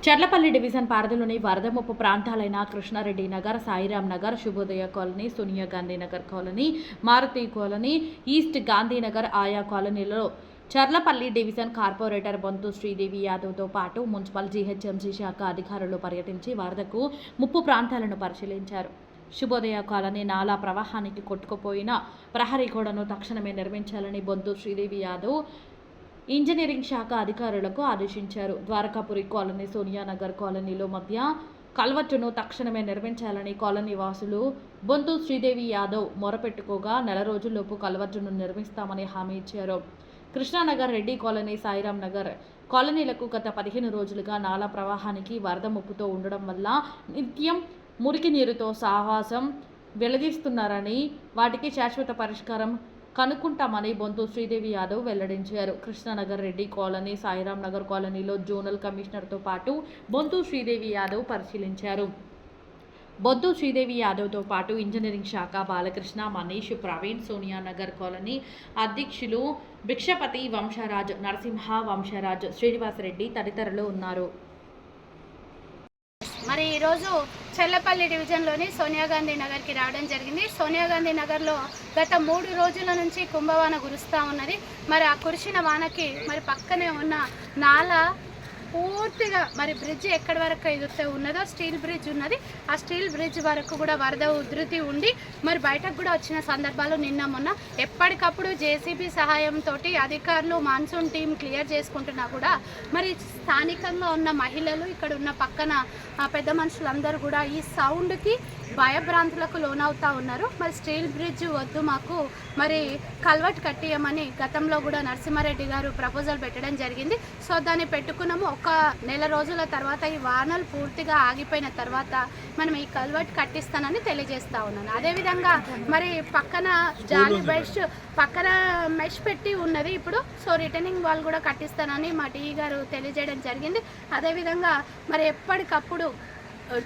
Cherlapalli division పరిధిలోని వరద ముప్పు ప్రాంతాలైన Krishnareddy Nagar, Sairam Nagar, Shubhodaya colony, Sonia Gandhi Nagar colony, Maruti colony, east Gandhinagar ఆయా కాలనీలలో చర్లపల్లి డివిజన్ కార్పొరేటర్ బొంతు శ్రీదేవి యాదవ్తో పాటు మున్సిపల్ జీహెచ్ఎంసీ శాఖ అధికారులు పర్యటించి వరదకు ముప్పు ప్రాంతాలను పరిశీలించారు. శుభోదయ కాలనీ నాలా ప్రవాహానికి కొట్టుకుపోయిన ప్రహరీ గోడను తక్షణమే నిర్మించాలని బొంతు శ్రీదేవి యాదవ్ ఇంజనీరింగ్ శాఖ అధికారులకు ఆదేశించారు. ద్వారకాపురి కాలనీ, సోనియా నగర్ కాలనీలో మధ్య కల్వర్టును తక్షణమే నిర్మించాలని కాలనీ వాసులు బొంతు శ్రీదేవి యాదవ్ మొరపెట్టుకోగా నెల రోజుల్లోపు కల్వర్టును నిర్మిస్తామని హామీ ఇచ్చారు. కృష్ణానగర్, రెడ్డి కాలనీ, సాయిరామ్ నగర్ కాలనీలకు గత 15 రోజులుగా నాలా ప్రవాహానికి వరద ముప్పుతో ఉండడం వల్ల నిత్యం మురికి నీరుతో సావాసం వెల్లదీస్తున్నారని, వాటికి శాశ్వత పరిష్కారం కనుక్కుంటామని బొంతు శ్రీదేవి యాదవ్ వెల్లడించారు. కృష్ణానగర్, రెడ్డి కాలనీ, సాయిరామ్ నగర్ కాలనీలో జోనల్ కమిషనర్తో పాటు బొంతు శ్రీదేవి యాదవ్ పరిశీలించారు. బొంతు శ్రీదేవి యాదవ్తో పాటు ఇంజనీరింగ్ శాఖ బాలకృష్ణ, మనీష్, ప్రవీణ్, సోనియా నగర్ కాలనీ అధ్యక్షులు భిక్షపతి, వంశరాజ్, నరసింహ, వంశరాజ్, శ్రీనివాసరెడ్డి తదితరులు ఉన్నారు. మరి ఈరోజు చర్లపల్లి డివిజన్లోని సోనియా గాంధీ నగర్కి రావడం జరిగింది. సోనియా గాంధీ నగర్లో గత 3 రోజుల నుంచి కుంభవాన కురుస్తూ ఉన్నది. మరి ఆ కురిసిన వానకి మరి పక్కనే ఉన్న నాలా పూర్తిగా మరి బ్రిడ్జ్ ఎక్కడి వరకు అయితే ఉన్నదో స్టీల్ బ్రిడ్జ్ ఉన్నది, ఆ స్టీల్ బ్రిడ్జ్ వరకు కూడా వరద ఉధృతి ఉండి మరి బయటకు కూడా వచ్చిన సందర్భాలు నిన్న మొన్న. ఎప్పటికప్పుడు జేసీబీ సహాయంతో అధికారులు మాన్సూన్ టీం క్లియర్ చేసుకుంటున్నా కూడా మరి స్థానికంగా ఉన్న మహిళలు, ఇక్కడ ఉన్న పక్కన పెద్ద మనుషులందరూ కూడా ఈ సౌండ్కి భయభ్రాంతులకు లోనవుతూ ఉన్నారు. మరి స్టీల్ బ్రిడ్జ్ వద్దు, మాకు మరి కల్వర్ట్ కట్టియమని గతంలో కూడా నరసింహారెడ్డి గారు ప్రపోజల్ పెట్టడం జరిగింది. సో దాన్ని పెట్టుకున్నాము. ఒక నెల రోజుల తర్వాత ఈ వానలు పూర్తిగా ఆగిపోయిన తర్వాత మనం ఈ కల్వర్ట్ కట్టిస్తానని తెలియజేస్తూ ఉన్నాను. అదేవిధంగా మరి పక్కన జాలి పక్కన మెష్ పెట్టి ఉన్నది ఇప్పుడు. సో రిటర్నింగ్ వాల్ కూడా కట్టిస్తానని మా టీ గారు తెలియజేయడం జరిగింది. అదేవిధంగా మరి ఎప్పటికప్పుడు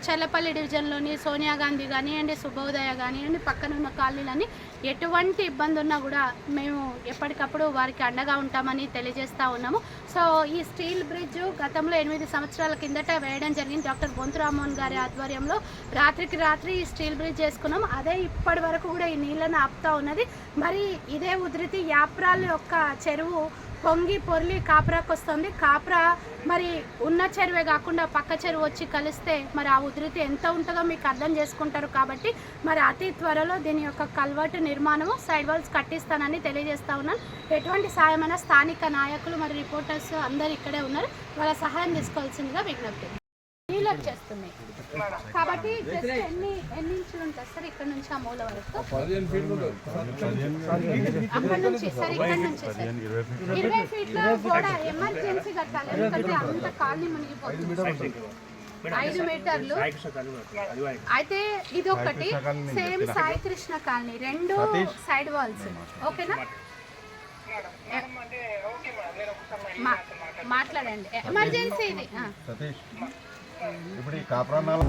చర్లపల్లి డివిజన్లోని సోనియా గాంధీ కానివ్వండి, శుభోదయ కానివ్వండి, పక్కన ఉన్న కాలనీలని ఎటువంటి ఇబ్బంది ఉన్నా కూడా మేము ఎప్పటికప్పుడు వారికి అండగా ఉంటామని తెలియజేస్తూ ఉన్నాము. సో ఈ స్టీల్ బ్రిడ్జ్ గతంలో 8 సంవత్సరాల కిందట వేయడం జరిగింది. డాక్టర్ బొంతు రామ్మోహన్ గారి ఆధ్వర్యంలో రాత్రికి రాత్రి ఈ స్టీల్ బ్రిడ్జ్ చేసుకున్నాం. అదే ఇప్పటి వరకు కూడా ఈ నీళ్ళను ఆపుతూ ఉన్నది. మరి ఇదే ఉధృతి యాప్రాల్ యొక్క చెరువు పొంగి పొర్లి కాపరాకు వస్తుంది. కాపరా మరి ఉన్న చెరువే కాకుండా పక్క చెరువు వచ్చి కలిస్తే మరి ఆ ఉధృతి ఎంత ఉంటుందో మీకు అర్థం చేసుకుంటారు. కాబట్టి మరి అతి త్వరలో దీని యొక్క కల్వర్ట్ నిర్మాణము, సైడ్ వాల్స్ కట్టిస్తానని తెలియజేస్తూ ఉన్నాను. ఎటువంటి సాయమైనా స్థానిక నాయకులు మరి రిపోర్టర్స్ అందరు ఇక్కడే ఉన్నారు, వాళ్ళ సహాయం తీసుకోవాల్సిందిగా విజ్ఞప్తి. నీళ్ళు వచ్చేస్తున్నాయి కాబట్టి జస్ట్ ఎన్ని ఇంచులు ఉంటుంది సార్ ఇక్కడ నుంచి ఆ మూల వరకు? అక్కడ నుంచి సార్, ఇక్కడ నుంచి సార్ 20 ఫీట్ల కూడా ఎమర్జెన్సీ కట్టాలి, ఎందుకంటే అంత కాలనీ మునిగిపోతుంది. 5 మీటర్లు అయితే ఇది ఒకటి. Same Sai Krishna colony 2 side walls. ఓకేనా, మాట్లాడండి. ఎమర్జెన్సీ ఇది. ఇప్పుడు ఈ కాపురాలు